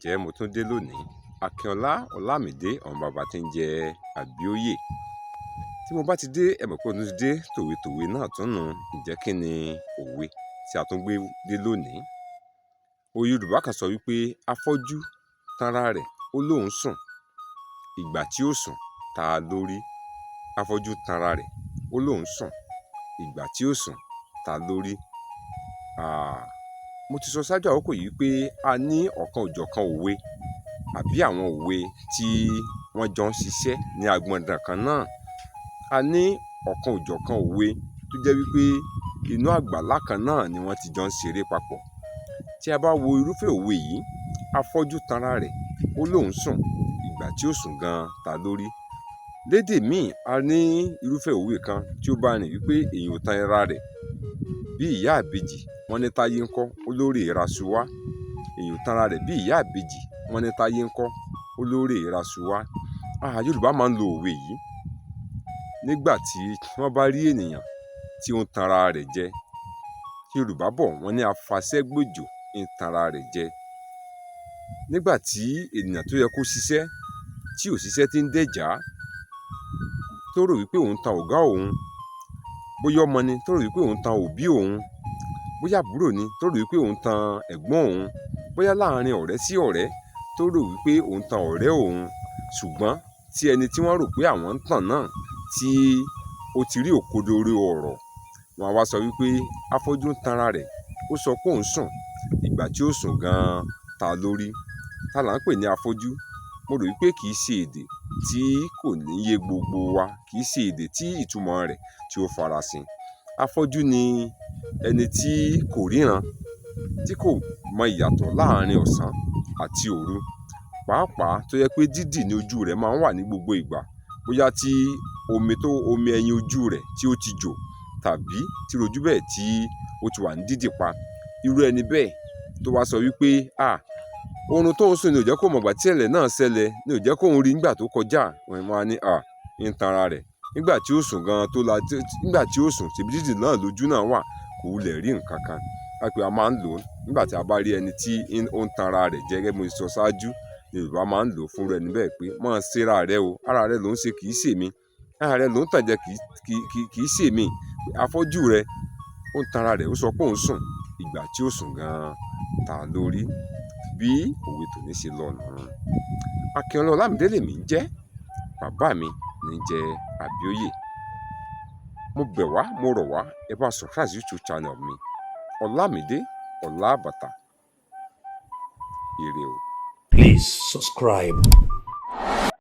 Ǹjẹ́ mo tún dé lónìí? Akínọlá Ọlámídé ọmọ bàbá tí ń jẹ Àbíóyè. Tí mo bá ti dé, ẹ mọ̀ pé mo ti dé tòwe náà tún nù. Ǹjẹ́ kí ni òwe tí a tún gbé dé lónìí? Òwe Yorùbá kan sọ wípé afọ́jú tanra rẹ̀ ó lóun sùn, ìgbà tí ó sùn ta lórí. Afọ́jú tanra rẹ̀ ó lóun sùn, ìgbà tí ó sùn ta lórí. Mo ti sọ ṣáájú àkókò yìí pé a ní ọ̀kan òjọ̀kan òwe àbí àwọn òwe tí wọ́n jọ ń ṣiṣẹ́ ní agbọ̀ndàn kan náà. A ní ọ̀kan òjọ̀kan òwe tó jẹ́ wípé inú àgbàlá kan náà ni wọ́n ti jọ ń ṣeré papọ̀. Tí a bá wo irúfẹ́ òwe yìí, afọ́jú tanra rẹ̀ ó lóun sùn, ìgbà tí ó sùn gan ta lórí. Lédè míì, a ní irúfẹ́ òwe kan tí ó bá ní wípé èèyàn ò tan ara rẹ̀ bí ìyá àbejì, wọ́n ní táyé ńkọ́ olórí ìraṣu wá. Èèyàn ò tanra rẹ̀ bí ìyá àbejì, wọ́n ní táyé ńkọ́ olórí ìraṣu wá. Yorùbá máa ń lo òwe yìí nígbà tí wọ́n bá rí ènìyàn tí ó ń tanra rẹ̀ jẹ. Yorùbá bọ̀ wọ́n ní afàṣẹ́gbòjò ń tanra rẹ̀ jẹ. Nígbà tí ènìyàn tó yẹ kó ṣiṣẹ́ tí ò ṣiṣẹ́ tí ń dẹ̀já, tó rò wípé òun tan ọ̀gá òun, bóyá ọmọ ni tó rò wípé òun tan òbí òun, bóyá àbúrò ni tó rò wípé òun tan ẹ̀gbọ́n òun, bóyá láàrin ọ̀rẹ́ sí ọ̀rẹ́ tó rò wípé òun tan ọ̀rẹ́ òun. Ṣùgbọ́n tí ẹni tí wọ́n rò pé àwọn ń tàn náà tí ó ti rí òkodoro ọ̀rọ̀, wọn á wá sọ wípé afọ́jú ń tanra rẹ̀, ó sọ pé òun sùn, ìgbà tí ó sùn gan ta lórí. Ta là ń pè ní afọ́jú? Mo rò wípé kì í ṣe èdè tí kò ní yé gbogbo wa, kì í ṣe èdè tí ìtumọ̀ rẹ̀ tí ó farasin. Afọ́jú ni ẹni tí kò ríran, tí kò mọ ìyàtọ̀ láàrin ọ̀sán àti òru. Pàápàá tó yẹ pé dídì ní ojú rẹ̀ máa ń wà ní gbogbo ìgbà. Bóyá tí omi ẹyin ojú rẹ̀ tí ó ti jò, tàbí tí ojú bẹ́ẹ̀ tí ó ti wà ní dídì pa. Irú ẹni bẹ́ẹ̀ tó wá sọ wípé oorun tó ń sùn ni ò jẹ́ kó mọ̀gbà tí ẹ̀lẹ̀ náà ṣẹlẹ̀, ni ò jẹ́ kó ń rí nígbà tó kọjá. Wọ́n á ní ń tanra rẹ̀. Nígbà tí ó sùn gan nígbà tí ó sùn ṣèbí dídì náà lójú náà wà, kò wulẹ̀ rí nǹkan kan. A máa ń lò ó nígbà tí a bá rí ẹni tí ó ń tanra rẹ̀ jẹ, gẹ́gẹ́ bí mo sọ ṣáájú. Yorùbá máa ń lò ó fún ẹni bẹ́ẹ̀ pé máa ṣe ra rẹ o, ara rẹ ló ń ṣe kì í ṣe mí, ara rẹ ló ń tàn jẹ kì í ṣe mí. Afọ́jú rẹ ó ń tanra rẹ̀, ó sọ pé òun sùn, ìgbà tí ó sùn gan ta lórí. Bí òwe tòní ṣe lọ nù. Akínọlá Ọlámídé lèmi ń jẹ́, bàbá mi ní jẹ́ Àbíóyè. Mo bẹ̀ wá, mo rọ̀ wá, ẹ bá subscribe YouTube channel mi, Ọlámídé Ọlábàtà. Ire o. Please subscribe.